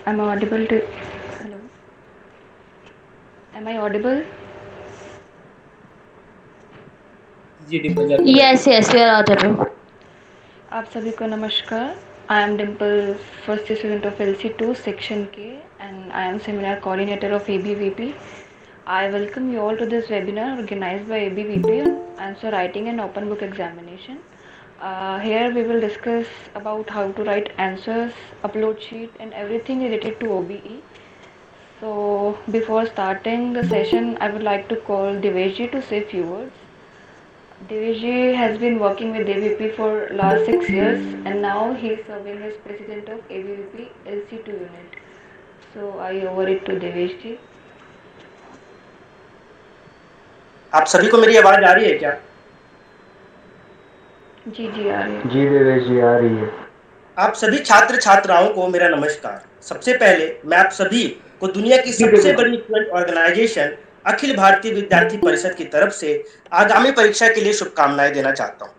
Am I audible to? Hello. Am I audible? जी डिम्पल जी आपकी बात है। Yes, yes, you are audible. आप सभी को नमस्कार. I am Dimple, first year student of LC2 Section K, and I am Seminar Coordinator of ABVP. I welcome you all to this webinar organized by ABVP on Answer Writing and Open Book Examination. Here we will discuss about how to write answers, upload sheet, and everything related to OBE. So before starting the session, I would like to call Diveshji to say few words. Devji has been working with ABVP for last 6 years, and now he is serving as president of ABVP LC2 unit. So I over it to Devji. आप सभी को मेरी आवाज आ रही है क्या? जी जी आ रही है. जी देवेश जी आ रही है। आप सभी छात्र छात्राओं को मेरा नमस्कार। सबसे पहले मैं आप सभी को दुनिया की जी सबसे देवेश बड़ी स्टूडेंट ऑर्गेनाइजेशन अखिल भारतीय विद्यार्थी परिषद की तरफ से आगामी परीक्षा के लिए शुभकामनाएं देना चाहता हूं।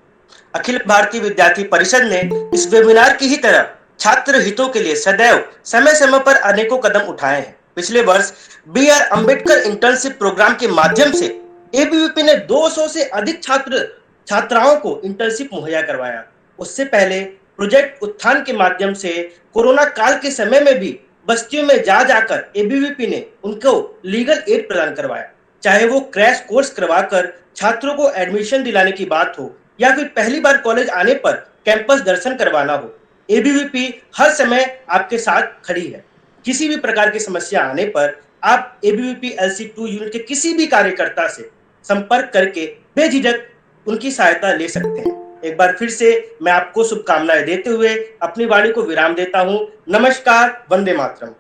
अखिल भारतीय विद्यार्थी परिषद ने इस वेबिनार की ही तरह छात्र हितों के लिए सदैव समय समय पर अनेकों कदम उठाए हैं। पिछले वर्ष B R Ambedkar internship programme के माध्यम से एबीवीपी ने 200 से अधिक छात्र छात्राओं को इंटर्नशिप मुहैया करवाया। उससे पहले प्रोजेक्ट उत्थान के माध्यम से कोरोना काल के समय में भी बस्तियों में जा जाकर एबीवीपी ने उनको लीगल एड प्रदान करवाया। चाहे वो क्रैश कोर्स करवाकर छात्रों को एडमिशन दिलाने की बात हो या फिर पहली बार कॉलेज आने पर कैंपस दर्शन करवाना हो, एबीवीपी हर समय आपके साथ खड़ी है। किसी भी प्रकार की समस्या आने पर आप एबीवीपी LC2 यूनिट के किसी भी कार्यकर्ता से संपर्क करके बेझिझक उनकी सहायता ले सकते हैं। एक बार फिर से मैं आपको शुभकामनाएं देते हुए अपनी वाणी को विराम देता हूं। नमस्कार, Vande Mataram.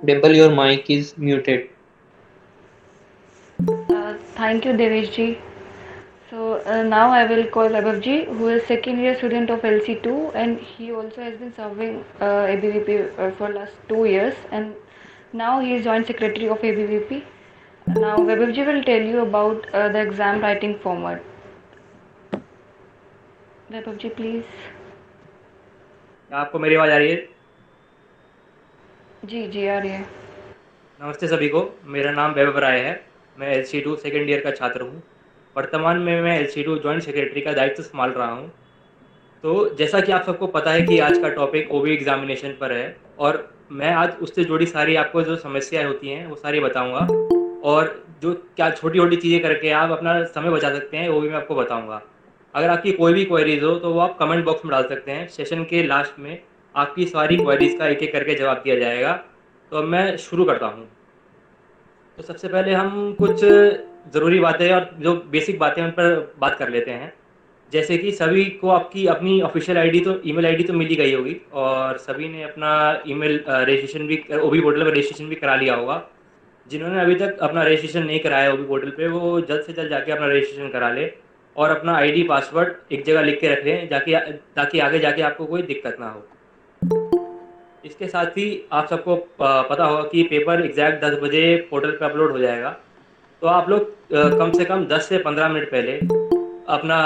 Dimple, your mic is muted. Thank you, Devji. So now I will call Abhavji, who is second year student of LC2, and he also has been serving ABVP for last 2 years, and now he is joint secretary of ABVP. Now Abhavji will tell you about the exam writing format. Abhavji, please. आपको मेरी आवाज आ रही है? जी जी आ रही है. नमस्ते सभी को। मेरा नाम वैभव राय है। मैं LC2 सेकेंड ईयर का छात्र हूँ। वर्तमान में मैं LC2 जॉइंट सेक्रेटरी का दायित्व संभाल रहा हूँ। तो जैसा कि आप सबको पता है कि आज का टॉपिक ओबी एग्जामिनेशन पर है, और मैं आज उससे जुड़ी सारी आपको जो समस्याएं होती हैं वो सारी बताऊंगा, और जो क्या छोटी छोटी चीज़ें करके आप अपना समय बचा सकते हैं वो भी मैं आपको बताऊंगा। अगर आपकी कोई भी क्वेरीज हो तो वो आप कमेंट बॉक्स में डाल सकते हैं। सेशन के लास्ट में आपकी सारी क्वेरीज का एक एक करके जवाब दिया जाएगा। तो अब मैं शुरू करता हूँ। तो सबसे पहले हम कुछ ज़रूरी बातें और जो बेसिक बातें उन पर बात कर लेते हैं। जैसे कि सभी को आपकी अपनी ऑफिशियल आईडी तो ईमेल आईडी तो मिल ही गई होगी, और सभी ने अपना ईमेल रजिस्ट्रेशन भी ओबी पोर्टल पर रजिस्ट्रेशन भी करा लिया होगा। जिन्होंने अभी तक अपना रजिस्ट्रेशन नहीं कराया ओबी पोर्टल पे, वो जल्द से जल्द जाके अपना रजिस्ट्रेशन करा ले और अपना आईडी पासवर्ड एक जगह लिख के रख लें, जाके ताकि आगे जाके आपको कोई दिक्कत ना हो। इसके साथ ही आप सबको पता होगा कि पेपर एग्जैक्ट 10 बजे पोर्टल पे अपलोड हो जाएगा। तो आप लोग कम से कम 10 से 15 मिनट पहले अपना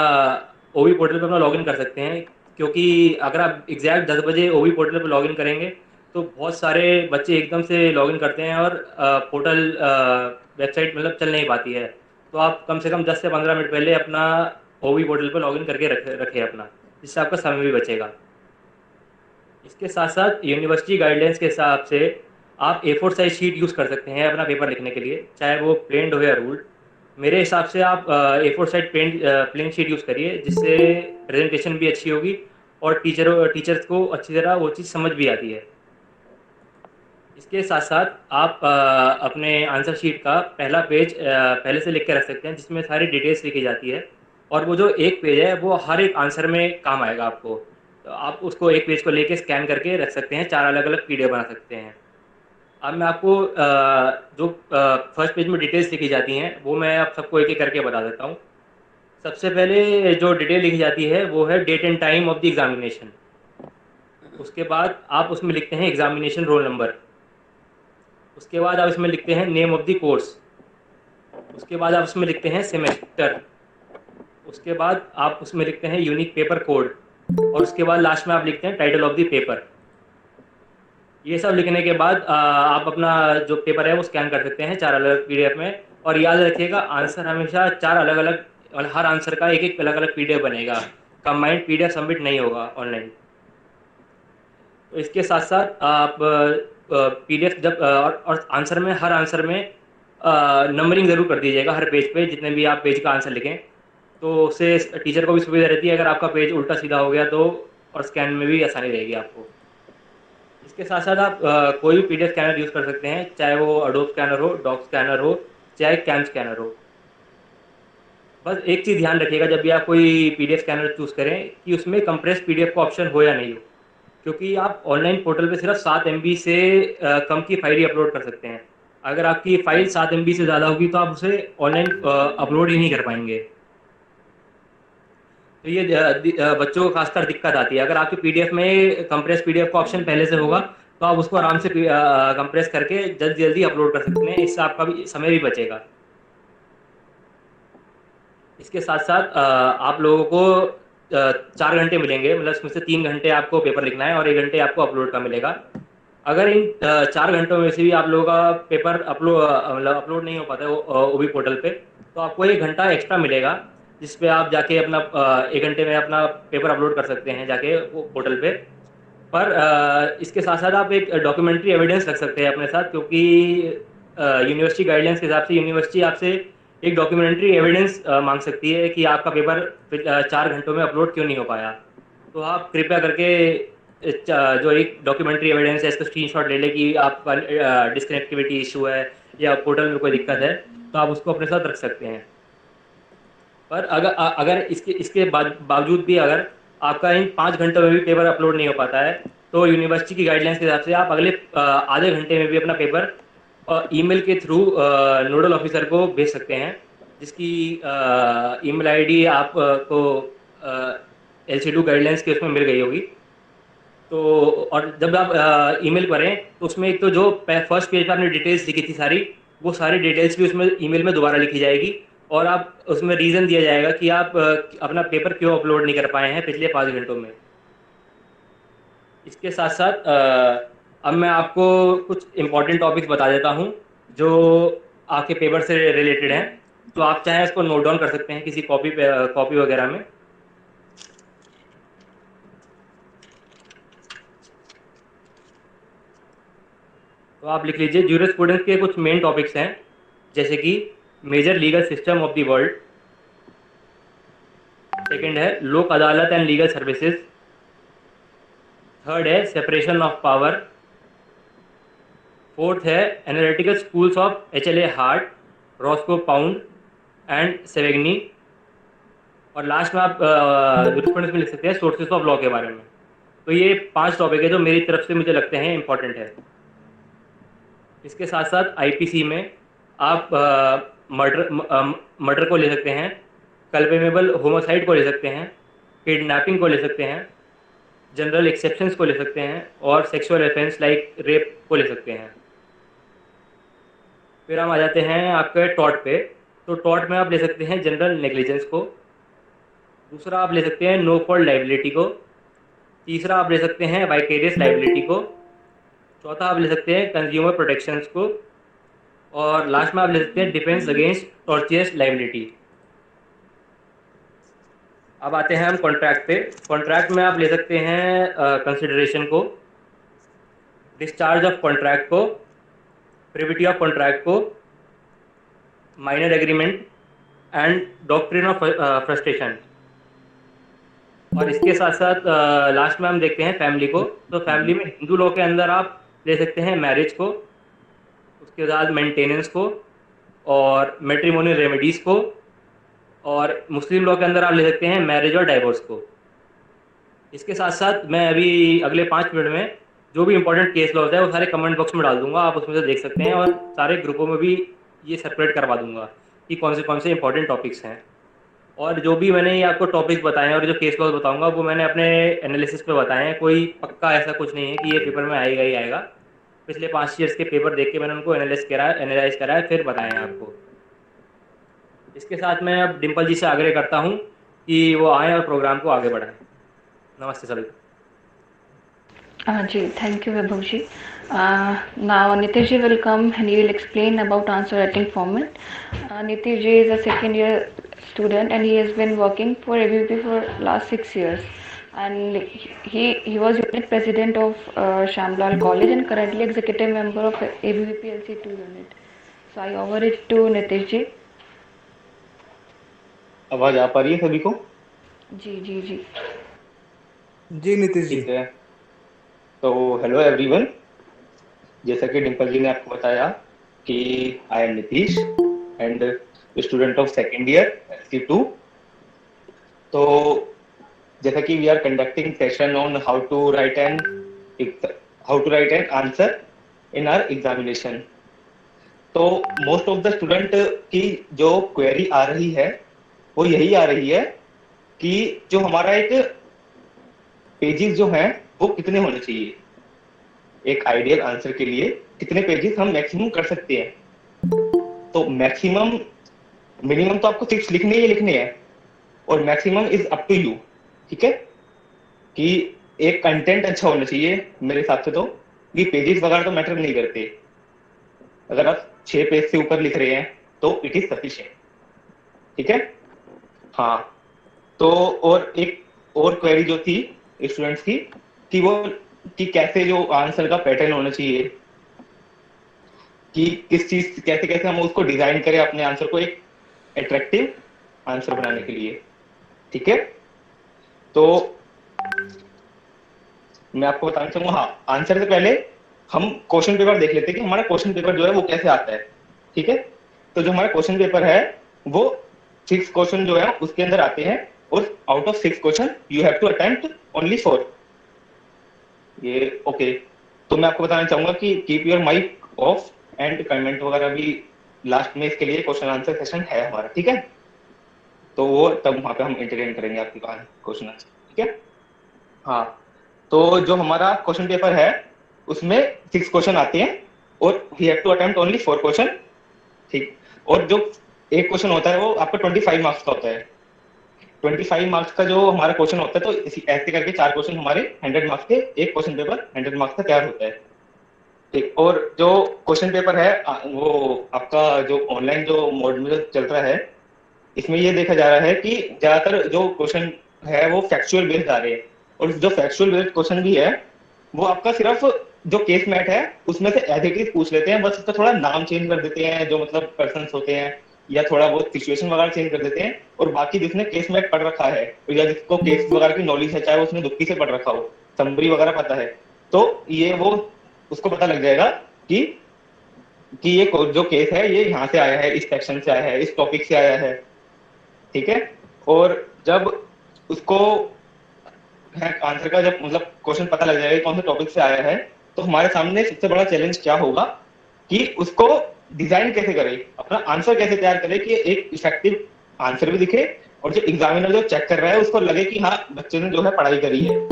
ओबी पोर्टल पे अपना लॉगिन कर सकते हैं, क्योंकि अगर आप एग्जैक्ट 10 बजे ओबी पोर्टल पे लॉगिन करेंगे तो बहुत सारे बच्चे एकदम से लॉगिन करते हैं और पोर्टल वेबसाइट मतलब चल नहीं पाती है। तो आप कम से कम 10 से 15 मिनट पहले अपना ओबी पोर्टल पे लॉगिन करके रखें अपना, जिससे आपका समय भी बचेगा। इसके साथ साथ यूनिवर्सिटी गाइडलाइंस के हिसाब से आप A4 साइज शीट यूज़ कर सकते हैं अपना पेपर लिखने के लिए, चाहे वो प्लेन हो या रूल्ड। मेरे हिसाब से आप A4 size plane sheet use करिए, जिससे प्रेजेंटेशन भी अच्छी होगी और टीचर्स को अच्छी तरह वो चीज़ समझ भी आती है। इसके साथ साथ आप अपने आंसर शीट का पहला पेज पहले से लिख के रख सकते हैं, जिसमें सारी डिटेल्स लिखी जाती है, और वो जो एक पेज है वो हर एक आंसर में काम आएगा आपको। तो आप उसको एक पेज को लेके स्कैन करके रख सकते हैं, 4 अलग अलग PDF बना सकते हैं। अब मैं आपको जो फर्स्ट पेज में डिटेल्स लिखी जाती हैं वो मैं आप सबको एक एक करके बता देता हूँ। सबसे पहले जो डिटेल लिखी जाती है वो है date and time of the examination. उसके बाद आप उसमें लिखते हैं एग्जामिनेशन रोल नंबर। उसके बाद आप इसमें लिखते हैं नेम ऑफ द कोर्स। उसके बाद आप उसमें लिखते हैं सेमेस्टर, उसके बाद आप उसमें लिखते हैं यूनिक पेपर कोड, और उसके बाद लास्ट में आप लिखते हैं टाइटल ऑफ द पेपर। ये सब लिखने के बाद आप अपना जो पेपर है वो स्कैन कर सकते हैं 4 अलग पीडीएफ में। और याद रखिएगा, आंसर हमेशा 4 अलग अलग, और हर आंसर का एक एक अलग अलग पीडीएफ बनेगा, कंबाइंड पीडीएफ सबमिट नहीं होगा ऑनलाइन। तो इसके साथ साथ आप पीडीएफ जब और आंसर में, हर आंसर में नंबरिंग जरूर कर दीजिएगा हर पेज पे, जितने भी आप पेज का आंसर लिखें, तो उससे टीचर को भी सुविधा रहती है अगर आपका पेज उल्टा सीधा हो गया तो, और स्कैन में भी आसानी रहेगी आपको। इसके साथ साथ आप कोई भी पीडीएफ स्कैनर यूज़ कर सकते हैं, चाहे वो अडोब स्कैनर हो, डॉक स्कैनर हो, चाहे कैम स्कैनर हो। बस एक चीज़ ध्यान रखिएगा जब भी आप कोई पीडीएफ स्कैनर चूज़ करें कि उसमें कंप्रेस पीडीएफ का ऑप्शन हो या नहीं हो, क्योंकि आप ऑनलाइन पोर्टल पे सिर्फ 7 MB से कम की फाइल ही अपलोड कर सकते हैं। अगर आपकी फाइल 7 MB से ज़्यादा होगी तो आप उसे ऑनलाइन अपलोड ही नहीं कर पाएंगे। तो ये बच्चों को खासकर दिक्कत आती है। अगर आपके पीडीएफ में कंप्रेस पीडीएफ का ऑप्शन पहले से होगा तो आप उसको आराम से कंप्रेस करके जल्दी जल्दी अपलोड कर सकते हैं, इससे आपका भी समय भी बचेगा। इसके साथ साथ आप लोगों को 4 घंटे मिलेंगे, मतलब इसमें से 3 घंटे आपको पेपर लिखना है और 1 घंटे आपको अपलोड का मिलेगा। अगर इन 4 घंटों में से भी आप लोगों का पेपर मतलब अपलोड नहीं हो पाता है ओबी पोर्टल पे, तो आपको 1 घंटा एक्स्ट्रा मिलेगा, जिस पे आप जाके अपना 1 घंटे में अपना पेपर अपलोड कर सकते हैं जाके वो पोर्टल पे। पर इसके साथ साथ आप एक डॉक्यूमेंट्री एविडेंस रख सकते हैं अपने साथ, क्योंकि यूनिवर्सिटी गाइडलाइंस के हिसाब से यूनिवर्सिटी आपसे एक डॉक्यूमेंट्री एविडेंस मांग सकती है कि आपका पेपर 4 घंटों में अपलोड क्यों नहीं हो पाया। तो आप कृपया करके जो एक डॉक्यूमेंट्री एविडेंस है इसका स्क्रीनशॉट ले लें कि आपका डिस्कनेक्टिविटी इशू है या पोर्टल में कोई दिक्कत है, तो आप उसको अपने साथ रख सकते हैं। पर अगर इसके इसके बावजूद भी अगर आपका इन 5 घंटों में भी पेपर अपलोड नहीं हो पाता है, तो यूनिवर्सिटी की गाइडलाइंस के हिसाब से आप अगले आधे घंटे में भी अपना पेपर ईमेल के थ्रू नोडल ऑफिसर को भेज सकते हैं, जिसकी ईमेल आईडी आपको LC2 गाइडलाइंस के उसमें मिल गई होगी। तो और जब आप ईमेल करें तो उसमें एक तो जो फर्स्ट पेज पर आपने डिटेल्स लिखी थी सारी, वो सारी डिटेल्स भी उसमें ईमेल में दोबारा लिखी जाएगी, और आप उसमें रीज़न दिया जाएगा कि आप अपना पेपर क्यों अपलोड नहीं कर पाए हैं पिछले 5 घंटों में। इसके साथ साथ अब मैं आपको कुछ इम्पोर्टेंट टॉपिक्स बता देता हूँ जो आपके पेपर से रिलेटेड हैं, तो आप चाहें इसको नोट डाउन कर सकते हैं किसी कॉपी वगैरह में। तो आप लिख लीजिए, ज्यूरिस्प्रूडेंस के कुछ मेन टॉपिक्स हैं, जैसे कि major legal system of the world, second है Lok Adalat and legal services, third है सेपरेशन ऑफ पावर, फोर्थ है analytical schools of HLA Hart, Roscoe Pound and Savigny, और लास्ट में आप ज्यूरिस्प्रूडेंस में लिख सकते हैं सोर्सेज ऑफ लॉ के बारे में। तो ये 5 टॉपिक है जो मेरी तरफ से मुझे लगते हैं इंपॉर्टेंट है। इसके साथ साथ IPC में आप मर्डर को ले सकते हैं, कल्पेबल होमोसाइड को ले सकते हैं, किडनैपिंग को ले सकते हैं, जनरल एक्सेप्शंस को ले सकते हैं, और सेक्सुअल ऑफेंस लाइक रेप को ले सकते हैं। फिर हम आ जाते हैं आपके टॉर्ट पे। तो टॉर्ट में आप ले सकते हैं जनरल नेग्लिजेंस को, दूसरा आप ले सकते हैं नो फॉल्ट लाइबिलिटी को, तीसरा आप ले सकते हैं वाइकेरियस लाइबिलिटी को, चौथा आप ले सकते हैं कंज्यूमर प्रोटेक्शंस को, और लास्ट में आप ले सकते हैं डिफेंस अगेंस्ट टॉर्चियस लाइबिलिटी। अब आते हैं हम कॉन्ट्रैक्ट पे। कॉन्ट्रैक्ट में आप ले सकते हैं कंसिडरेशन को, डिस्चार्ज ऑफ कॉन्ट्रैक्ट को, प्रिविटी ऑफ कॉन्ट्रैक्ट को, minor agreement and doctrine of frustration. और इसके साथ साथ लास्ट में हम देखते हैं फैमिली को। तो फैमिली में हिंदू लॉ के अंदर आप ले सकते हैं मैरिज को, उसके बाद मेंटेनेंस को, और मैट्रिमोनियल रेमेडीज को, और मुस्लिम लॉ के अंदर आप ले सकते हैं मैरिज और डाइवोर्स को। इसके साथ साथ मैं अभी अगले 5 मिनट में जो भी इंपॉर्टेंट केस लॉज है वो सारे कमेंट बॉक्स में डाल दूंगा, आप उसमें से देख सकते हैं, और सारे ग्रुपों में भी ये सर्कुलेट करवा दूंगा कि कौन से इंपॉर्टेंट टॉपिक्स हैं। और जो भी मैंने ये आपको टॉपिक्स बताए हैं और जो केस लॉज बताऊंगा वो मैंने अपने एनालिसिस पे बताए हैं, कोई पक्का ऐसा कुछ नहीं है कि ये पेपर में आएगा ही आएगा। पिछले 5 ईयर्स के पेपर देख के मैंने उनको एनालाइज करा है फिर बताए हैं आपको। इसके साथ मैं अब डिम्पल जी से आग्रह करता हूँ कि वो आएँ और प्रोग्राम को आगे बढ़ाएँ। नमस्ते सभी को। जी, thank you, Vibhav ji. Now Nitish ji will come and he will explain about answer writing format. Nitish ji is a second year student and he has been working for ABVP for last 6 years. And he was unit president of Shamlal College and currently executive member of ABVP LC2 unit. So I over it to Nitish ji. आवाज आ पा रही है सभी को? जी जी जी जी नीतीश जी। ठीक है, तो hello everyone. जैसा कि डिम्पल जी ने आपको बताया कि I am Nitish and student of second year LC2। तो जैसा कि we are conducting session on how to write an answer in our examination. तो मोस्ट ऑफ द स्टूडेंट की जो क्वेरी आ रही है वो यही आ रही है कि जो हमारा एक पेजेस जो हैं वो कितने होने चाहिए, एक आइडियल आंसर के लिए कितने पेजेस हम मैक्सिमम कर सकते हैं। तो मैक्सिमम मिनिमम तो आपको 6 लिखने ही लिखने हैं और maximum is up to you. ठीक है, कि एक कंटेंट अच्छा होना चाहिए मेरे हिसाब से। तो ये पेजेस वगैरह तो मैटर नहीं करते, अगर आप 6 पेज से ऊपर लिख रहे हैं तो इट इज सफिशिएंट। ठीक है, हाँ। तो और एक और क्वेरी जो थी स्टूडेंट्स की कि वो कि कैसे जो आंसर का पैटर्न होना चाहिए, कि किस चीज कैसे कैसे हम उसको डिजाइन करें अपने आंसर को एक अट्रैक्टिव आंसर बनाने के लिए। ठीक है, तो मैं आपको बताना चाहूंगा, हाँ, आंसर से पहले हम क्वेश्चन पेपर देख लेते हैं कि हमारा क्वेश्चन पेपर जो है वो कैसे आता है। ठीक है, तो जो हमारा क्वेश्चन पेपर है वो 6 क्वेश्चन जो है उसके अंदर आते हैं और out of 6 question you have to attempt only 4। ये ओके। तो मैं आपको बताना चाहूंगा कि keep your mic off and comment वगैरह भी लास्ट में इसके लिए क्वेश्चन आंसर सेशन है हमारा। ठीक है, तो वो तब वहां पे हम इंटरटेन करेंगे आपकी क्वेश्चन आंसर। ठीक है, हाँ। तो जो हमारा क्वेश्चन पेपर है उसमें 6 क्वेश्चन आते हैं और we have to attempt only 4 question. ठीक, और जो एक क्वेश्चन होता है वो आपका 25 मार्क्स का होता है। 25 मार्क्स का जो हमारा क्वेश्चन होता है, तो ऐसे करके 4 क्वेश्चन हमारे 100 मार्क्स के, एक क्वेश्चन पेपर 100 मार्क्स का तैयार होता है। ठीक, और जो क्वेश्चन पेपर है वो आपका जो ऑनलाइन जो मोड में चल रहा है, इसमें ये देखा जा रहा है कि ज्यादातर जो क्वेश्चन है वो फैक्चुअल बेस्ड आ रहे हैं, और जो फैक्चुअल बेस्ड क्वेश्चन भी है वो आपका सिर्फ जो केस मैट है उसमें से एज इट इज पूछ लेते हैं, बस उसका थोड़ा नाम चेंज कर देते हैं, जो मतलब पर्सन होते हैं, या थोड़ा बहुत सिचुएशन वगैरह चेंज कर देते हैं। और बाकी जिसने केस मैट पढ़ रखा है या जिसको केस वगैरह की नॉलेज है, चाहे उसने दुक्की से पढ़ रखा हो, समरी वगैरह पता है, तो ये वो उसको पता लग जाएगा कि ये जो केस है ये यहाँ से आया है, इस सेक्शन से आया है, इस टॉपिक से आया है। ठीक है, और जब उसको आंसर का जब मतलब क्वेश्चन पता लग जाएगा कौन से टॉपिक से आया है, तो हमारे सामने सबसे बड़ा चैलेंज क्या होगा कि उसको डिजाइन कैसे करे, अपना आंसर कैसे तैयार करे कि एक इफेक्टिव आंसर भी दिखे और जो एग्जामिनर जो चेक कर रहा है उसको लगे कि हाँ बच्चे ने जो है पढ़ाई करी है।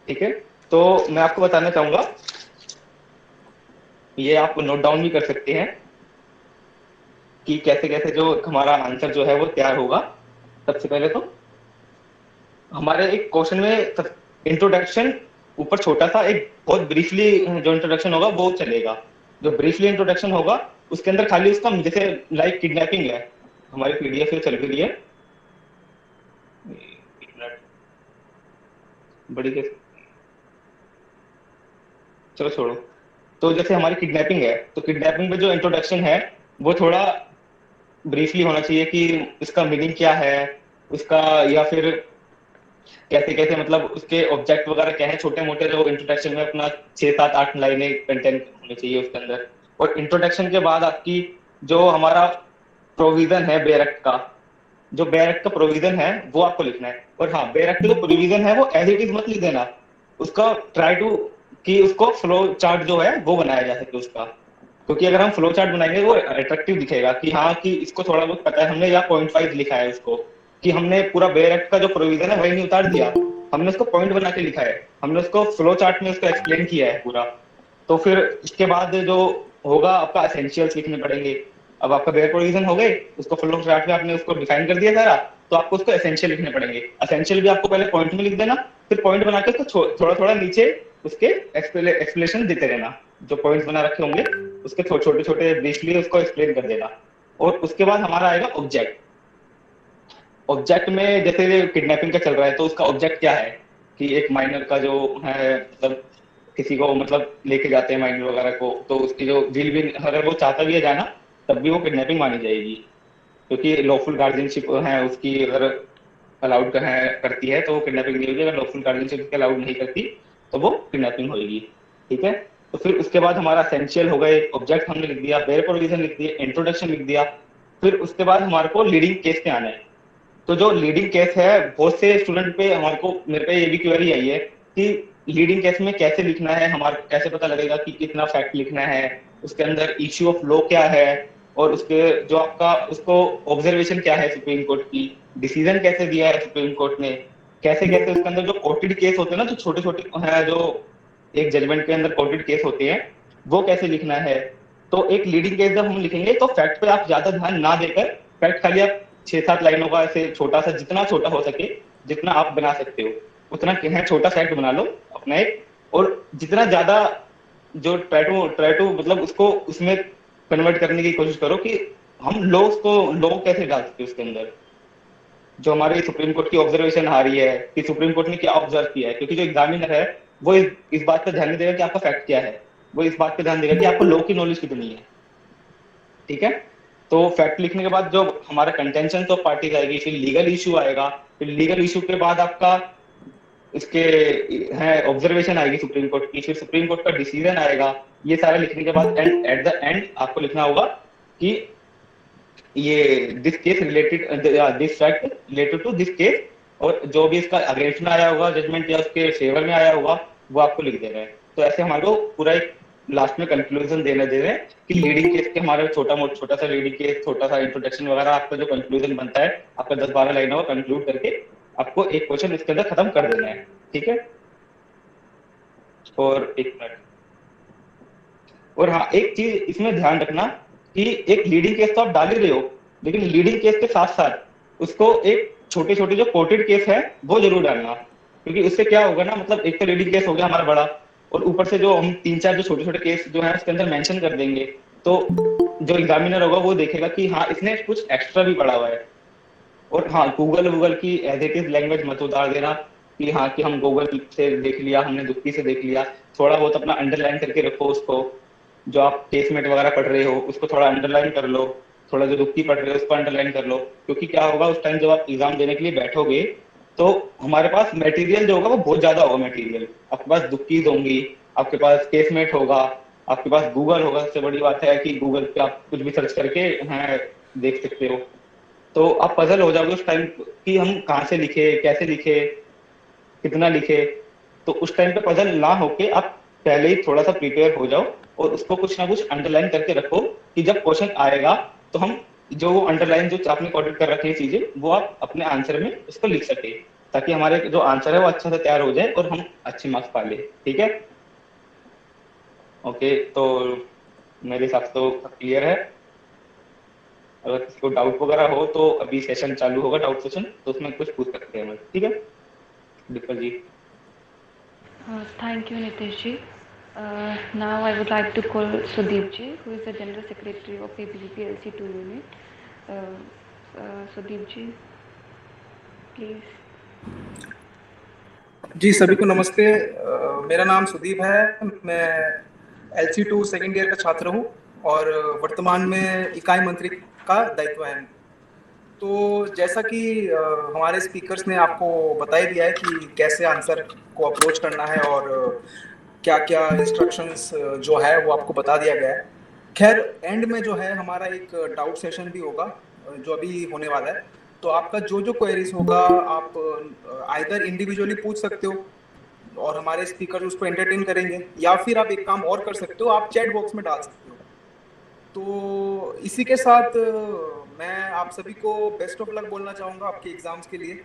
ठीक है, तो मैं आपको बताना चाहूंगा, ये आप नोट डाउन भी कर सकते हैं कि कैसे कैसे जो हमारा आंसर जो है वो तैयार होगा। सबसे पहले तो हमारे एक क्वेश्चन में इंट्रोडक्शन ऊपर छोटा सा एक बहुत ब्रीफली जो इंट्रोडक्शन होगा वो चलेगा। जो ब्रीफली इंट्रोडक्शन होगा उसके अंदर खाली उसका जैसे लाइक किडनैपिंग है, हमारी पीडीएफ चल भी रही है बड़ी के, चलो छोड़ो। तो जैसे हमारी किडनैपिंग है तो किडनैपिंग पे जो इंट्रोडक्शन है वो थोड़ा ब्रीफली होना चाहिए कि इसका मीनिंग क्या है उसका, या फिर कैसे कैसे मतलब उसके ऑब्जेक्ट वगैरह क्या है, छोटे मोटे जो इंट्रोडक्शन में अपना 6 7 8 लाइनें कंटेंट होने चाहिए उसके अंदर। और इंट्रोडक्शन के बाद आपकी जो हमारा प्रोविजन है बेयर का, जो बेयर का प्रोविजन है वो आपको लिखना है। और हाँ, बेयर का जो प्रोविजन है वो एज इट इज मत लिख देना, उसका ट्राई टू कि उसको फ्लो चार्ट जो है वो बनाया जा सके उसका, क्योंकि अगर हम फ्लो चार्ट बनाएंगे वो अट्रैक्टिव दिखेगा कि हाँ कि इसको थोड़ा बहुत पता है हमने, या पॉइंट वाइज लिखा है उसको, कि हमने पूरा बेयर एक्ट का जो प्रोविजन है वही नहीं उतार दिया, हमने उसको पॉइंट बना के लिखा है, हमने उसको फ्लो चार्ट में उसको एक्सप्लेन किया है पूरा। तो फिर इसके बाद जो होगा आपका एसेंशियल्स लिखने पड़ेंगे अब आपका बेयर प्रोविजन हो गए, उसको फ्लो चार्ट में आपने उसको डिफाइन कर दिया सारा, तो आपको उसको एसेंशियल लिखने पड़ेंगे। एसेंशियल भी आपको पहले पॉइंट में लिख देना, फिर पॉइंट बना के उसको थोड़ा थोड़ा नीचे उसके एक्सप्लेनेशन देते रहना, जो पॉइंट्स बना रखे होंगे उसके छोटे छोटे ब्रीफली उसको एक्सप्लेन कर देना। और उसके बाद हमारा आएगा ऑब्जेक्ट। ऑब्जेक्ट में जैसे किडनैपिंग का चल रहा है, तो उसका ऑब्जेक्ट क्या है कि एक माइनर का जो है, मतलब किसी को मतलब लेके जाते हैं माइनर वगैरह को, तो उसकी जो विल भी, अगर वो चाहता भी है जाना तब भी वो किडनैपिंग मानी जाएगी, क्योंकि लॉफुल गार्जियनशिप है उसकी, अगर अलाउड है करती है तो वो किडनैपिंग नहीं होगी, अगर लॉफुल गार्जियनशिप उसके अलाउड नहीं करती तो वो किडनैपिंग होगी। ठीक है, तो फिर उसके बाद हमारा एसेंशियल हो गए, ऑब्जेक्ट हमने लिख दिया, बेयर प्रोविजन लिख दिया, इंट्रोडक्शन लिख दिया। फिर उसके बाद हमारे को लीडिंग केस पे आना है। तो जो लीडिंग केस है, बहुत से स्टूडेंट पे हमारे को, मेरे पे ये भी क्वेरी आई है कि लीडिंग केस में कैसे लिखना है, हमारे को कैसे पता लगेगा कि कितना फैक्ट लिखना है, उसके अंदर इश्यू ऑफ लॉ क्या है, और उसके जो आपका उसको ऑब्जर्वेशन क्या है सुप्रीम कोर्ट की, डिसीजन कैसे दिया है सुप्रीम कोर्ट ने, कैसे कैसे उसके अंदर जो कोर्टेड केस होते हैं ना, जो छोटे छोटे है, जो एक जजमेंट के अंदर कोर्टेड केस होते हैं, वो कैसे लिखना है। तो एक लीडिंग केस जब हम लिखेंगे तो फैक्ट पे आप ज्यादा ध्यान ना देकर, फैक्ट खाली आप 6-7 लाइनों का ऐसे छोटा सा, जितना छोटा हो सके, जितना आप बना सकते हो उतना है छोटा फैक्ट बना लो अपना एक, और जितना ज्यादा जो ट्राई टू मतलब उसको उसमें कन्वर्ट करने की कोशिश करो कि हम लॉस को लॉ कैसे डाल सकते हैं उसके अंदर, जो हमारी सुप्रीम कोर्ट की ऑब्जर्वेशन आ रही है कि सुप्रीम कोर्ट ने क्या ऑब्जर्व किया है, क्योंकि जो एग्जामिनर है वो इस बात पर ध्यान नहीं देगा कि आपका फैक्ट क्या है, वो इस बात पर ध्यान देगा कि आपको लॉ की नॉलेज कितनी है। ठीक है, तो फैक्ट लिखने के बाद जो हमारा कंटेंशन ऑफ पार्टीज आएगी, फिर लीगल इशू आएगा, फिर लीगल इशू के बाद आपका इसके है ऑब्जर्वेशन आएगी सुप्रीम कोर्ट की, फिर सुप्रीम कोर्ट का डिसीजन आएगा। ये सारा लिखने के बाद एंड एट द एंड आपको लिखना होगा कि ये this case related, this fact related to this case, और जो भी इसका अगेंस्ट में आया होगा जजमेंट या उसके फेवर में आया होगा वो आपको लिख देना है। तो ऐसे हमारे को पूरा एक लास्ट में कंक्लूजन देने दे रहे हैं कि लीडिंग केस के हमारे छोटा सा लीडिंग केस, छोटा सा इंट्रोडक्शन वगैरह, आपका जो कंक्लूजन बनता है आपका 10-12 लाइनों का कंक्लूड करके आपको एक क्वेश्चन इसके अंदर खत्म कर देना है। ठीक है, और एक मिनट, और हाँ एक चीज इसमें ध्यान रखना कि एक लीडिंग केस तो आप डाल ही रहे हो, लेकिन लीडिंग केस के साथ साथ उसको एक छोटे छोटे जो कोटेड केस है वो जरूर डालना, क्योंकि उससे क्या होगा ना, मतलब एक तो लीडिंग केस हो गया हमारा बड़ा, और ऊपर से जो हम 3-4 जो छोटे छोटे केस जो है उसके अंदर मेंशन कर देंगे, तो जो एग्जामिनर होगा वो देखेगा कि हाँ इसने कुछ एक्स्ट्रा भी पढ़ा हुआ है। और हाँ, गूगल की एज इट इज लैंग्वेज मत उतार देना कि हाँ कि हम गूगल से देख लिया, हमने दुक्की से देख लिया, थोड़ा बहुत अपना अंडरलाइन करके रखो उसको, जो आप केसमेट वगैरह पढ़ रहे हो उसको थोड़ा अंडरलाइन कर लो, थोड़ा जो दुक्की पढ़ रहे हो उसको अंडरलाइन कर लो, क्योंकि क्या होगा उस टाइम जब आप एग्जाम देने के लिए बैठोगे तो हमारे पास मटेरियल जो होगा वो बहुत ज्यादा होगा मटेरियल, आपके पास दुक्कीज होंगी, आपके पास केसमेट होगा, आपके पास गूगल होगा। सबसे बड़ी बात है कि गूगल पे आप कुछ भी सर्च करके हैं देख सकते हो, तो आप पजल हो जाओगे उस टाइम कि हम कहाँ से लिखे, कैसे लिखे, कितना लिखे। तो उस टाइम पे पजल ना होके आप पहले ही थोड़ा सा प्रिपेयर हो जाओ और उसको कुछ ना कुछ अंडरलाइन करके रखो कि जब क्वेश्चन आएगा तो हम जो वो अंडरलाइन जो आपने कोटेड कर रखी है चीजें वो आप अपने आंसर में उसको लिख सके, ताकि हमारे जो आंसर है वो अच्छा से तैयार हो जाए और हम अच्छे मार्क्स पा ले। ठीक है, ओके, तो मेरे हिसाब से तो क्लियर है। अगर किसी को डाउट वगैरह हो तो अभी सेशन चालू होगा, डाउट सेशन, तो उसमें कुछ पूछ सकते हैं। ठीक है Deepak ji. Thank you, Nitish ji. Now I would like to call Sudeep ji, who is the General Secretary of ABVP LC2 unit. Sudeep ji, please. जी सभी को नमस्ते। मेरा नाम सुदीप है, मैं LC2 सेकेंड ईयर का छात्र हूँ और वर्तमान में इकाई मंत्री का दायित्व है। तो जैसा कि हमारे स्पीकर्स ने आपको बता ही दिया है कि कैसे आंसर को अप्रोच करना है और क्या क्या इंस्ट्रक्शंस जो है वो आपको बता दिया गया है। खैर एंड में जो है हमारा एक डाउट सेशन भी होगा जो अभी होने वाला है, तो आपका जो जो क्वेरीज होगा आप आइदर इंडिविजुअली पूछ सकते हो और हमारे स्पीकर उसको एंटरटेन करेंगे, या फिर आप एक काम और कर सकते हो, आप चैट बॉक्स में डाल सकते हो। तो इसी के साथ मैं आप सभी को बेस्ट ऑफ लक बोलना चाहूँगा आपके एग्ज़ाम्स के लिए।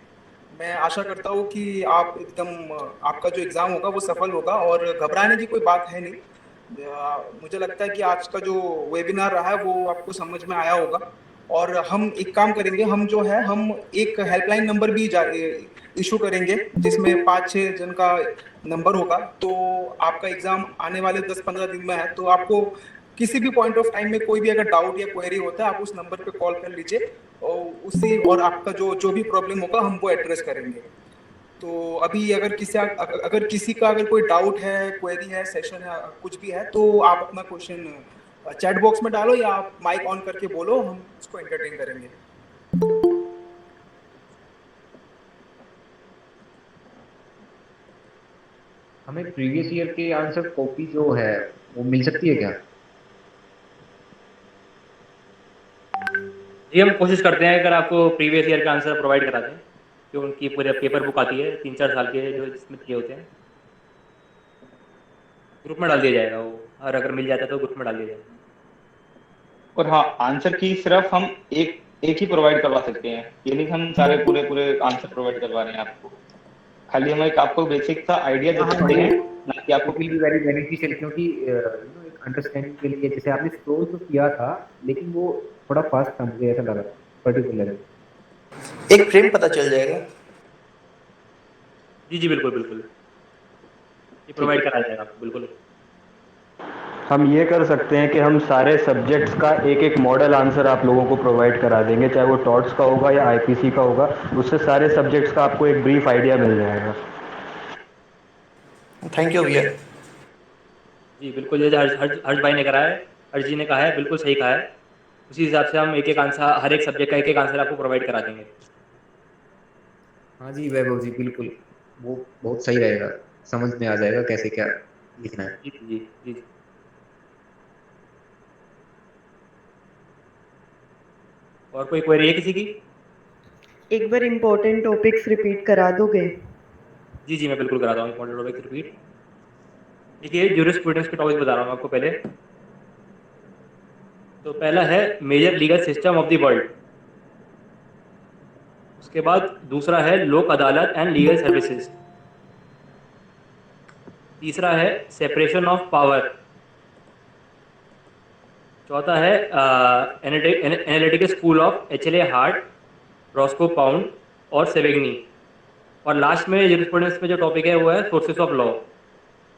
मैं आशा करता हूँ कि आप एकदम आपका जो एग्ज़ाम होगा वो सफल होगा और घबराने की कोई बात है नहीं। मुझे लगता है कि आज का जो वेबिनार रहा है वो आपको समझ में आया होगा। और हम एक काम करेंगे, हम जो है हम एक हेल्पलाइन नंबर भी इशू करेंगे जिसमें 5-6 जन का नंबर होगा। तो आपका एग्जाम आने वाले 10-15 दिन में है, तो आपको किसी भी पॉइंट ऑफ टाइम में कोई भी अगर डाउट या क्वेरी होता है, आप उस नंबर पे कॉल कर लीजिए और उसी और आपका जो जो भी प्रॉब्लम होगा हम वो एड्रेस करेंगे। तो अभी अगर किसी का अगर कोई डाउट है, क्वेरी है, सेशन है, कुछ भी है, तो आप अपना क्वेश्चन चैट बॉक्स में डालो या आप माइक ऑन करके बोलो, हम उसको एंटरटेन करेंगे। हमें प्रीवियस ईयर के आंसर कॉपी जो है वो मिल सकती है क्या? जी हम कोशिश करते हैं अगर आपको प्रीवियस ईयर का आंसर प्रोवाइड करा दें, जो उनकी पूरे पेपर बुक आती है 3-4 साल के जो इसमें किए होते हैं, ग्रुप में डाल दिया जाएगा वो, और अगर मिल जाता है तो ग्रुप में डाल दिया जाएगा। और हाँ, आंसर की सिर्फ हम एक एक ही प्रोवाइड करवा सकते हैं, ये नहीं कि हम सारे पूरे पूरे आंसर प्रोवाइड करवा रहे हैं आपको। खाली हम एक आपको बेसिक सा आइडिया दे सकते हैं, ना कि आपको it will be very beneficial, क्योंकि एक अंडरस्टैंडिंग के लिए, जैसे आपने स्क्रॉल तो किया था लेकिन वो थोड़ा फास्ट था, मुझे ऐसा लगा पर्टिकुलरली। एक फ्रेम पता चल जाएगा। जी जी बिल्कुल बिल्कुल, ये प्रोवाइड करा जाएगा आपको बिल्कुल। हम ये कर सकते हैं कि हम सारे सब्जेक्ट्स का एक एक मॉडल आंसर आप लोगों को प्रोवाइड करा देंगे, चाहे वो टॉट्स का होगा या आईपीसी का होगा, उससे सारे सब्जेक्ट्स का आपको एक ब्रीफ आइडिया मिल जाएगा। थैंक यू भैया। जी बिल्कुल, जैसे हर्ष भाई ने करा है, हर्ष जी ने कहा है, बिल्कुल सही कहा है। उसी हिसाब से हम एक एक आंसर, हर एक सब्जेक्ट का एक एक आंसर आपको प्रोवाइड करा देंगे। हाँ जी वैभव जी, बिल्कुल वो बहुत सही रहेगा, समझ में आ जाएगा कैसे क्या लिखना है। जी जी जी जी। और कोई क्वेरी है किसी की? एक बार इम्पोर्टेंट टॉपिक्स रिपीट करा दोगे? जी जी मैं बिल्कुल कराता हूँ इम्पोर्टेंट टॉपिक रिपीट। देखिए ज्यूरिस्प्रूडेंस के टॉपिक बता रहा हूँ आपको पहले। तो पहला है major legal system of the world, उसके बाद दूसरा है Lok Adalat and legal services, तीसरा है सेपरेशन ऑफ पावर, चौथा है analytical school of HLA heart, Roscoe pound और सेवेगनी, और लास्ट में ज्यूरिस्प्रूडेंस में जो टॉपिक है वो है सोर्सेस ऑफ लॉ।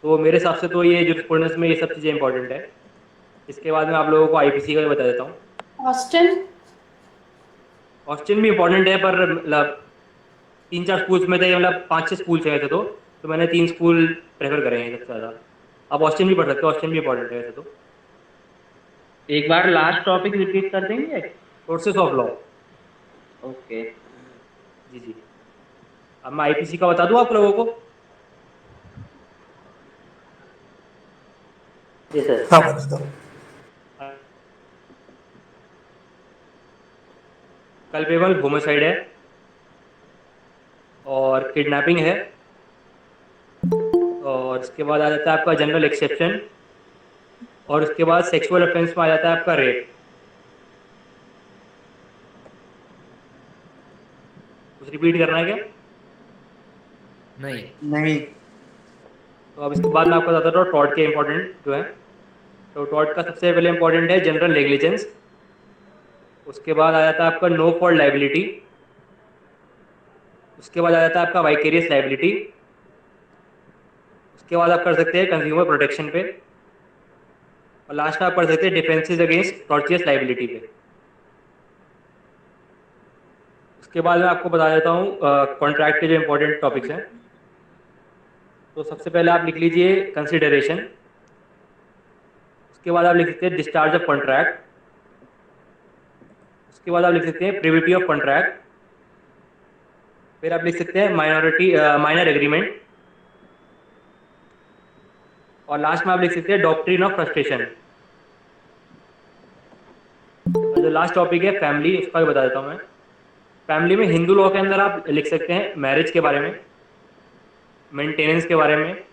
तो मेरे हिसाब से तो ये ज्यूरिस्प्रूडेंस में ये सब चीज़ें इंपॉर्टेंट है। इसके बाद मैं आप लोगों को आईपीसी का भी बता देता हूँ। ऑस्टिन भी इंपॉर्टेंट है, पर मतलब 3-4 स्कूल्स में थे, मतलब 5-6 स्कूल्स हैं वैसे तो मैंने 3 स्कूल प्रेफर करे हैं सबसे ज़्यादा। आप ऑस्टिन भी पढ़ सकते हो, ऑस्टिन भी इंपॉर्टेंट है वैसे तो। एक बार लास्ट टॉपिक रिपीट कर देंगे? Sources of law. ओके। जी जी। अब मैं आईपीसी का बता दूँ आप लोगों को? जी सर। हाँ बता दो। कल्पेबल होमिसाइड है, और किडनैपिंग है, और इसके बाद आ जाता है आपका जनरल एक्सेप्शन, और उसके बाद सेक्सुअल ऑफेंस में आ जाता है आपका रेप। कुछ रिपीट करना है क्या? नहीं। तो अब इसके बाद मैं आपको बताता हूँ टॉर्ट के इंपॉर्टेंट जो है। तो टॉर्ट का सबसे पहले इंपॉर्टेंट है जनरल नेग्लिजेंस, उसके बाद आ जाता है आपका नो फॉल्ट लाइबिलिटी, उसके बाद आ जाता है आपका वाइकेरियस लाइबिलिटी, उसके बाद आप कर सकते हैं कंज्यूमर प्रोटेक्शन पे, और लास्ट में आप कर सकते हैं डिफेंसेस अगेंस्ट टॉर्चियस लाइबिलिटी पे। उसके बाद मैं आपको बता देता हूँ कॉन्ट्रैक्ट के जो इंपॉर्टेंट टॉपिक्स हैं। तो सबसे पहले आप लिख लीजिए कंसिडरेशन, उसके बाद आप लिख सकते हैं डिस्चार्ज ऑफ कॉन्ट्रैक्ट, उसके बाद आप लिख सकते हैं प्रिविटी ऑफ कॉन्ट्रैक्ट, फिर आप लिख सकते हैं माइनर एग्रीमेंट, और लास्ट में आप लिख सकते हैं डॉक्ट्रिन ऑफ फ्रस्ट्रेशन। और जो लास्ट टॉपिक है फैमिली, उसका भी बता देता हूँ मैं। फैमिली में हिंदू लॉ के अंदर आप लिख सकते हैं मैरिज के बारे में, मेंटेनेंस के बारे में,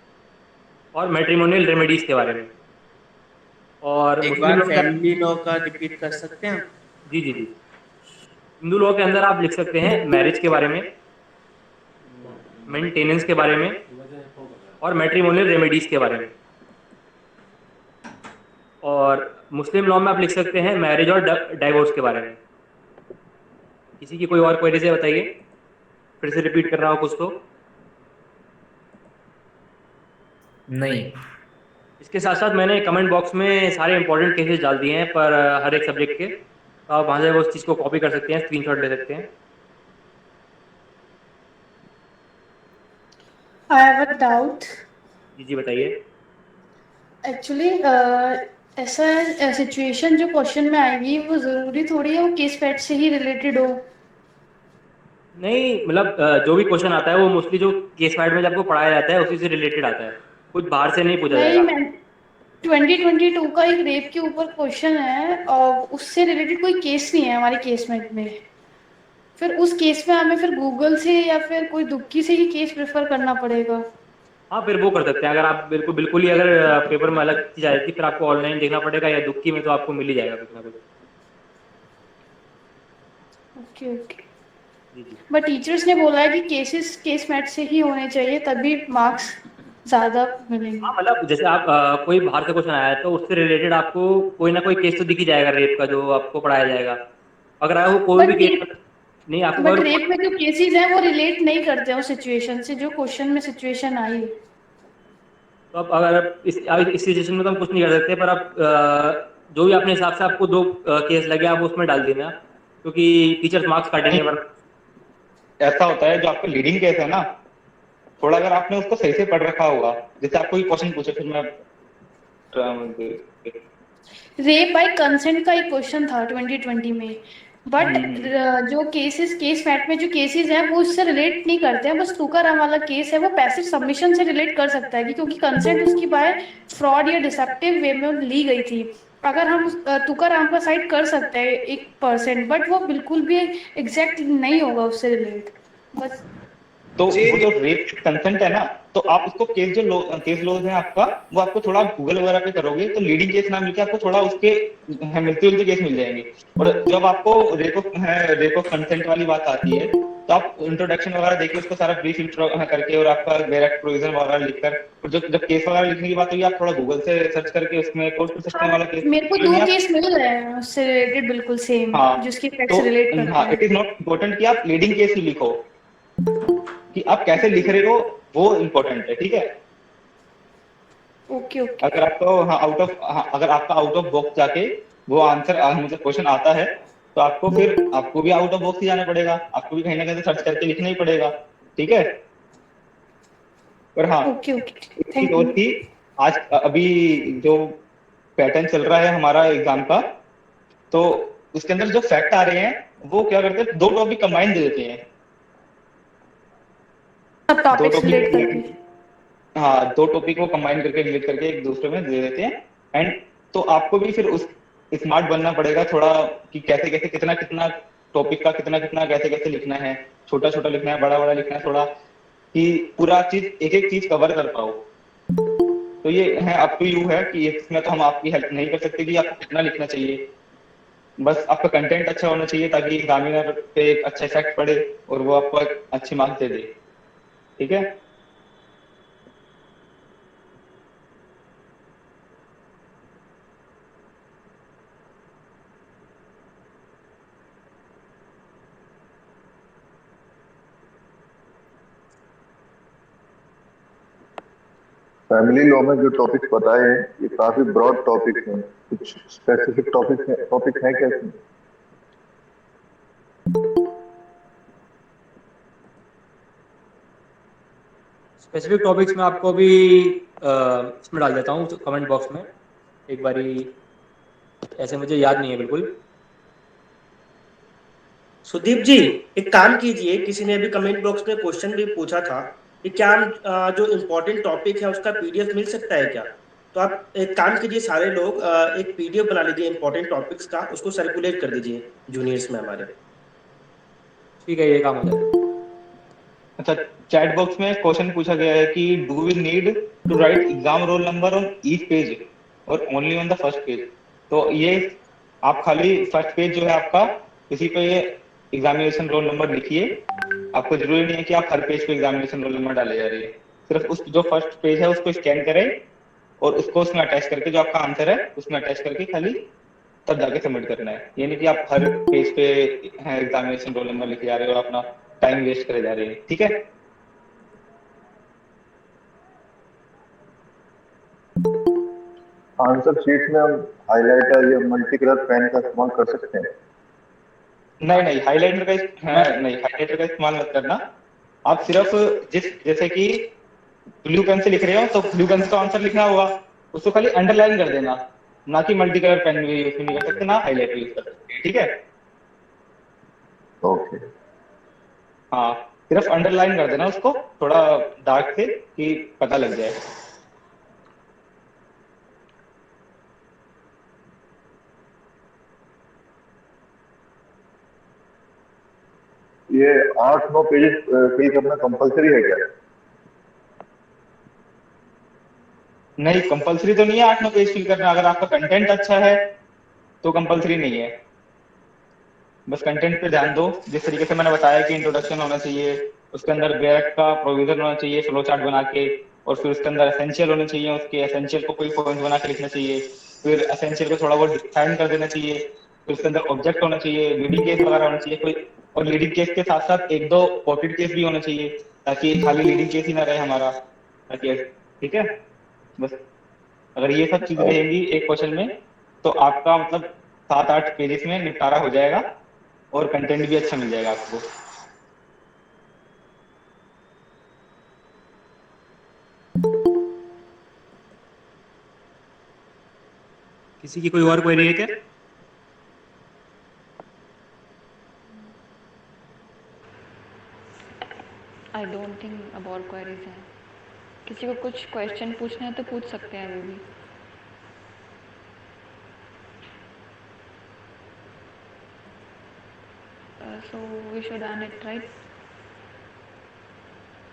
और मैट्रिमोनियल रेमेडीज के बारे में। और एक मुस्लिम बार लॉ फैमिली लॉ का रिपीट कर सकते हैं? जी जी जी। हिंदू लॉ के अंदर आप लिख सकते हैं मैरिज के बारे में, मेंटेनेंस के बारे में, और मैट्रिमोनियल रेमेडीज के बारे में। और मुस्लिम लॉ में आप लिख सकते हैं मैरिज और डाइवोर्स के बारे में। किसी की कोई और क्वेरी है बताइए, फिर से रिपीट कर रहा हूँ कुछ तो। नहीं। इसके साथ साथ मैंने कमेंट बॉक्स में सारे इंपॉर्टेंट केसेस डाल दिए हैं पर हर एक सब्जेक्ट के, तो आप वहाँ से उस चीज़ को कॉपी कर सकते हैं, स्क्रीनशॉट ले सकते हैं। I have a doubt. जी बताइए। Actually, ऐसा सिचुएशन जो क्वेश्चन में आएगी वो जरूरी थोड़ी है वो केस फैक्ट से ही रिलेटेड हो। नहीं मतलब जो भी क्वेश्चन आता है वो मोस्टली जो केस फाइट में जब आपको पढ़ाया जाता है उसी से रिलेटेड आता है, कुछ बाहर से नहीं पूछा नहीं, जाएगा। मैं 2022 का एक रेप के ऊपर क्वेश्चन है और उससे रिलेटेड कोई केस नहीं है हमारे केसमेंट में। फिर उस केस में हमें फिर गूगल से या फिर कोई दुक्की से ही केस प्रेफर करना पड़ेगा। हाँ फिर वो कर सकते हैं, अगर आप बिल्कुल बिल्कुल ही अगर पेपर में अलग चीज आएगी फिर आपको ऑनलाइन देखना पड़ेगा, या दुक्की में तो आपको मिल ही जाएगा कुछ ना कुछ। Okay okay. जी जी। बट टीचर्स ने बोला है कि केस मैट से ही होने चाहिए तभी मार्क्स ज्यादा मिलेंगे। हाँ मतलब जैसे आप कोई बाहर से क्वेश्चन आया है तो उससे रिलेटेड आपको कोई ना कोई केस तो दिख ही जाएगा रेप का, जो आपको पढ़ाया जाएगा। अगर आपको कोई भी बट केस नहीं, आपको बट अगर रेप में जो केसेस हैं वो रिलेट नहीं करते हैं उस सिचुएशन से जो क्वेश्चन में सिचुएशन आई है। तो आप अगर आप इस सिचुएशन में तो हम कुछ नहीं कर सकते, पर आप जो भी अपने हिसाब से आपको दो केस लगे आप उसमें डाल देना, क्योंकि टीचर्स मार्क्स काटेंगे। नहीं, पर ऐसा होता है जो आपका लीडिंग केस है ना, थोड़ा अगर आपने उसको सही से पढ़ रखा होगा, जैसे आपको क्वेश्चन पूछे फिर मैं रेप बाय कंसेंट का एक क्वेश्चन था 2020 में। बट जो केस फैक्ट में जो केसेस हैं वो उससे रिलेट नहीं करते हैं। बस तुकाराम वाला केस है वो पैसिव सबमिशन से रिलेट कर सकता है कि क्योंकि कंसेंट उसकी बाय फ्रॉड या डिसेप्टिव वे में ली गई थी। अगर हम तुकाराम का साइड कर सकते हैं 1%, बट वो बिल्कुल भी एग्जैक्ट नहीं होगा उससे रिलेट। बस तो वो जो रेप कंसेंट है ना, तो आप उसको केस लॉज है आपका, वो आपको थोड़ा गूगल वगैरह पे करोगे तो लीडिंग केस ना मिलके आपको थोड़ा उसके मिलते जुलते केस मिल जाएंगे। और जब आपको रेप ऑफ कंसेंट वाली बात आती है तो आप इंट्रोडक्शन वगैरह देखिए, उसको सारा ब्रीफ इंट्रो करके और आपका डायरेक्ट प्रोविजन वगैरह लिखकर, और जब केस वगैरह लिखने की बात होगी आप थोड़ा गूगल से सर्च करके उसमें कोर्ट सिस्टम वाला केस मेरे को 2 केस मिल रहे हैं उससे रिलेटेड बिल्कुल सेम, हाँ जिसके तो फैक्ट्स रिलेट करते हाँ, हैं। इट इज नॉट इम्पोर्टेंट कि आप लीडिंग केस ही लिखो, कि आप कैसे लिख रहे हो वो इम्पोर्टेंट है, ठीक है। Okay okay. अगर आपको अगर आपका आउट ऑफ बॉक्स जाके वो आंसर मतलब क्वेश्चन आता है तो आपको फिर आपको भी आउट ऑफ बॉक्स ही जाना पड़ेगा, आपको भी कहीं ना कहीं सर्च करके लिखना ही पड़ेगा, ठीक है। और हाँ, ओके ओके, एक थैंक चीज और यू। थी, आज अभी जो पैटर्न चल रहा है हमारा एग्जाम का, तो उसके अंदर जो फैक्ट आ रहे हैं वो क्या करते हैं, 2 टॉपिक कंबाइन दे देते हैं। सब टॉपिक्स रिलेट करके। हाँ, 2 टॉपिक को कंबाइन करके रिलेट करके एक दूसरे में दे देते हैं। एंड तो आपको भी फिर उस स्मार्ट बनना पड़ेगा थोड़ा, कि कैसे कैसे कितना कितना टॉपिक का कितना कितना कैसे कैसे लिखना है, छोटा छोटा लिखना है, बड़ा बड़ा लिखना है, थोड़ा कि पूरा चीज एक एक चीज कवर कर पाओ। तो ये है अप टू यू है कि इसमें तो हम आपकी हेल्प नहीं कर सकते कि आपको कितना लिखना चाहिए, बस आपका कंटेंट अच्छा होना चाहिए ताकि एग्जामिनर पे एक अच्छा इफेक्ट पड़े और वो आपको एक अच्छे मार्क्स दे दे, ठीक है। फैमिली लॉ में जो टॉपिक्स बताए हैं ये काफी ब्रॉड टॉपिक्स हैं, कुछ स्पेसिफिक टॉपिक है क्या इसमें? स्पेसिफिक टॉपिक्स में आपको अभी इसमें डाल देता हूँ कमेंट बॉक्स में एक बारी, ऐसे मुझे याद नहीं है बिल्कुल। सुदीप जी, एक काम कीजिए, किसी ने अभी कमेंट बॉक्स में क्वेश्चन भी पूछा था कि क्या हम जो इम्पोर्टेंट टॉपिक है उसका पीडीएफ मिल सकता है क्या? तो आप एक काम कीजिए, सारे लोग एक पीडीएफ बना लीजिए इम्पोर्टेंट टॉपिक्स का, उसको सर्कुलेट कर दीजिए जूनियर्स में हमारे। ठीक है, ये काम हो जाएगा। अच्छा, चैट बॉक्स में क्वेश्चन पूछा गया है कि do we need to write exam roll number on each page और only on the first page. तो ये आप खाली फर्स्ट पेज जो है आपका, इसी पे ये एग्जामिनेशन रोल नंबर लिखिए। आपको जरूरी नहीं है कि आप हर पेज पे एग्जामिनेशन रोल नंबर डाले जा रही है, सिर्फ उस जो फर्स्ट पेज है उसको स्कैन करें और उसको उसमें अटैच करके जो आपका आंसर है उसमें अटैच करके खाली तब जाके सबमिट करना है। ये नहीं कि आप हर पेज पे एग्जामिनेशन रोल नंबर लिखे जा रहे हो और अपना टाइम वेस्ट करे जा रहे हैं। ठीक है, आंसर शीट में हम हाइलाइटर या मल्टी कलर पेन का इस्तेमाल कर सकते हैं? नहीं हाइलाइटर का इस्तेमाल मत करना। आप सिर्फ जैसे कि ब्लू पेन से लिख रहे हो तो ब्लू पेन का आंसर लिखना होगा, उसको खाली अंडरलाइन कर देना, ना कि मल्टी कलर पेन भी यूज नहीं कर सकते, ना हाईलाइटर यूज कर सकते। ठीक है, ओके। हाँ, सिर्फ अंडरलाइन कर देना उसको थोड़ा डार्क से कि पता लग जाए। ये 8-9 पेजेस फिल करना कंपलसरी है क्या? नहीं, कंपलसरी तो नहीं है 8-9 पेज फिल करना। अगर आपका कंटेंट अच्छा है तो कंपलसरी नहीं है, बस कंटेंट पे ध्यान दो। जिस तरीके से मैंने बताया कि इंट्रोडक्शन होना चाहिए, उसके अंदर बैरक का प्रोविजन होना चाहिए फ्लो चार्ट बना के, और फिर उसके अंदर एसेंशियल होने चाहिए, उसके एसेंशियल को कोई पॉइंट बना के लिखना चाहिए, फिर एसेंशियल को थोड़ा बहुत डिफाइन कर देना चाहिए, फिर उसके अंदर ऑब्जेक्ट होना चाहिए, लीडिंग केस वगैरह होना चाहिए कोई, और लीडिंग केस के साथ साथ 1-2 पॉकेट केस भी होने चाहिए ताकि खाली लीडिंग केस ही ना रहे हमारा, ताकि ठीक है। बस अगर ये सब चीज रहेंगी एक क्वेश्चन में तो आपका मतलब 7-8 पेजेस में निपटारा हो जाएगा और कंटेंट भी अच्छा मिल जाएगा आपको। किसी की कोई और क्वेरी है क्या? आई डोंट थिंक अब और क्वेरीज हैं। किसी को कुछ क्वेश्चन पूछना है तो पूछ सकते हैं अभी भी। So we should end it, right?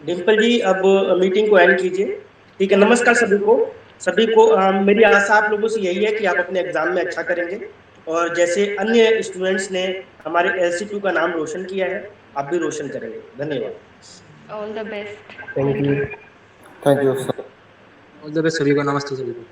Dimple ji अब मीटिंग को एंड कीजिए। ठीक है, नमस्कार सभी को। मेरी आशा आप लोगों से यही है कि आप अपने एग्जाम में अच्छा करेंगे और जैसे अन्य स्टूडेंट्स ने हमारे LC2 का नाम रोशन किया है आप भी रोशन करेंगे। धन्यवाद। All the best. Thank you. Thank you sir. All the best सभी को, नमस्ते सभी को।